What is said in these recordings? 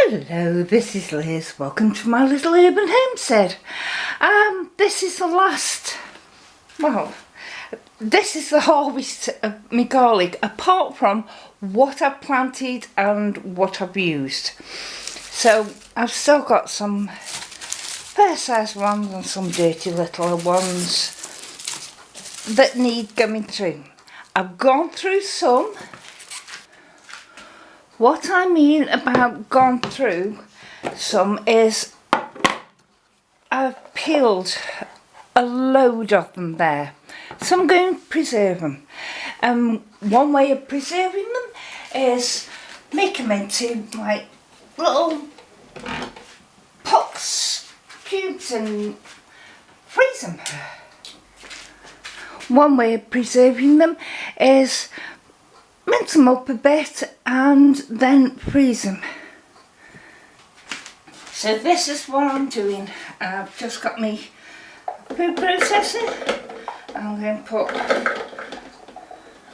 Hello, this is Liz. Welcome to my little urban homestead. This is the last, this is the harvest of my garlic, apart from what I've planted and what I've used. So I've still got some fair sized ones and some dirty little ones that need going through. I've gone through some. What I mean about gone through some is I've peeled a load of them there. So I'm going to preserve them. One way of preserving them is make them into like little pots, cubes, and freeze them. One way of preserving them is mince them up a bit and then freeze them. So this is what I'm doing. I've just got my food processor. I'm going to put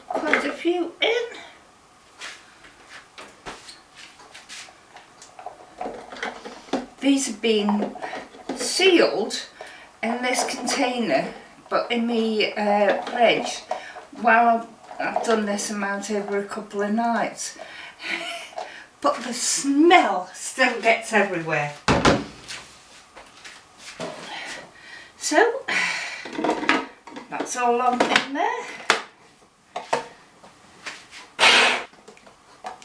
quite a few in. These have been sealed in this container, but in my fridge while I've done this amount over a couple of nights, but the smell still gets everywhere. So that's all on in there.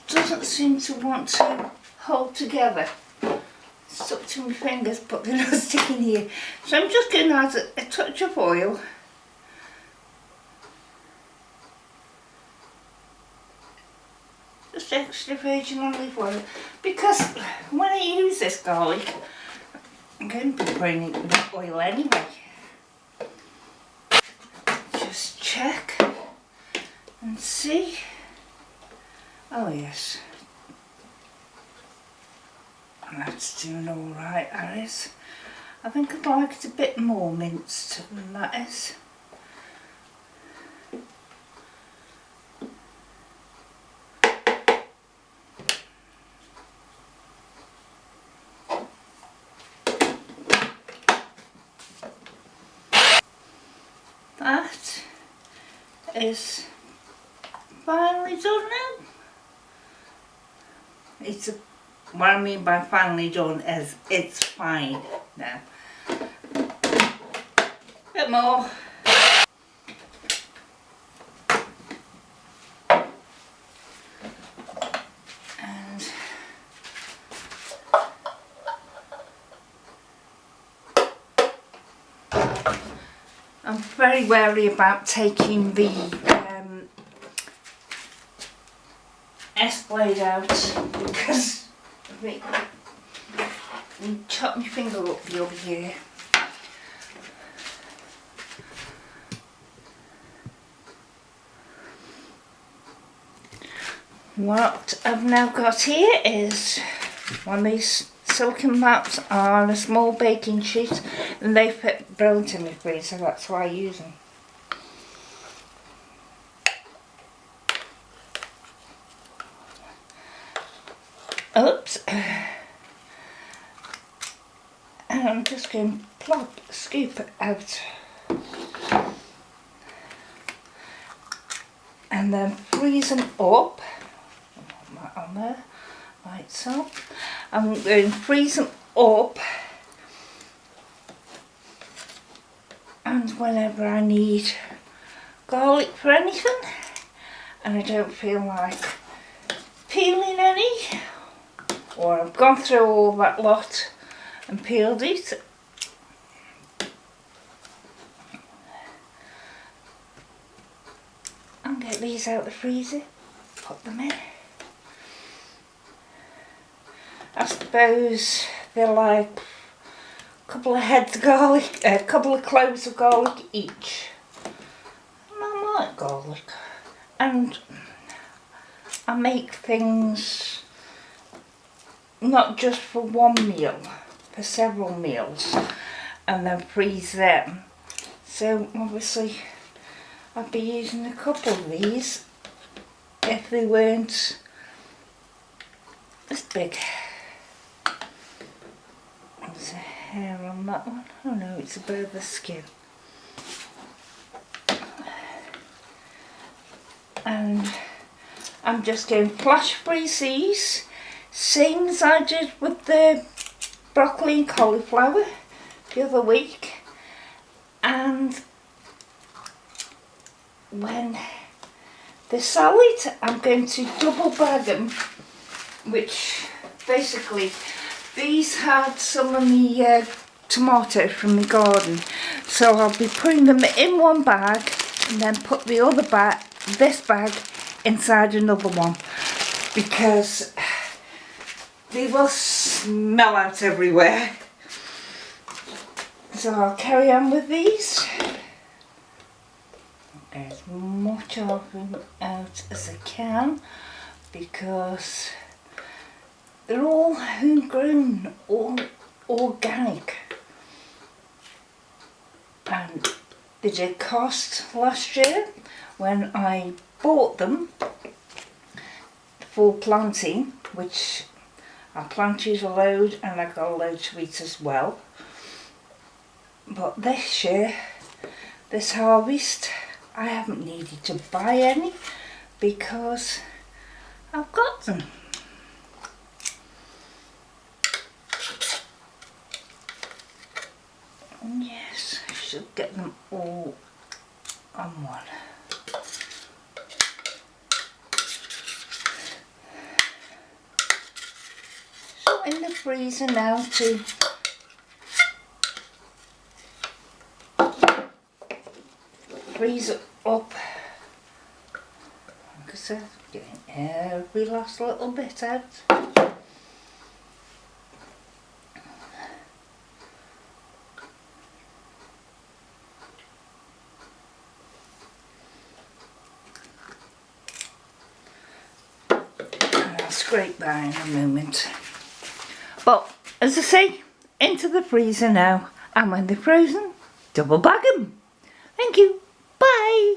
Doesn't seem to want to hold together. Stuck to my fingers, but they're not sticking here. So I'm just going to add a touch of oil. Just extra virgin olive oil, because when I use this garlic, I'm going to be putting it with oil anyway. Just check and see. Oh yes, that's doing alright, that is. I think I'd like it a bit more minced than that is. That is finally done now. What I mean by finally done is it's fine now. Bit more. And I'm very wary about taking the S-blade out, because you chop my finger up the other here. What I've now got here is one of these silicone mats on a small baking sheet, and they fit brilliant in my freezer, that's why I use them. Oops. And I'm just going to plop, scoop it out. And then freeze them up. That on there, like so. I'm going to freeze them up. And whenever I need garlic for anything, and I don't feel like peeling any, or I've gone through all that lot and peeled it, and get these out of the freezer, put them in. I suppose they're like a couple of heads of garlic, a couple of cloves of garlic each. And I like garlic, and I make things not just for one meal, for several meals, and then freeze them. So obviously I'd be using a couple of these if they weren't this big. hair on that one. Oh no, it's above the skin. And I'm just going flash freeze these, same as I did with the broccoli and cauliflower the other week. And when they're solid, I'm going to double bag them, which basically these had some of the tomatoes from the garden, so I'll be putting them in one bag and then put the other bag, this bag, inside another one, because they will smell out everywhere. So I'll carry on with these. Get as much of them out as I can, because they're all homegrown, all organic, and they did cost last year when I bought them for planting, which I planted a load and I got a load to eat as well. But this year, this harvest, I haven't needed to buy any because I've got them. And yes, I should get them all on one. So in the freezer now to freeze it up. Like I said, getting every last little bit out. And I'll scrape that in a moment. But as I say, into the freezer now, and when they're frozen, double bag them. Thank you. Bye.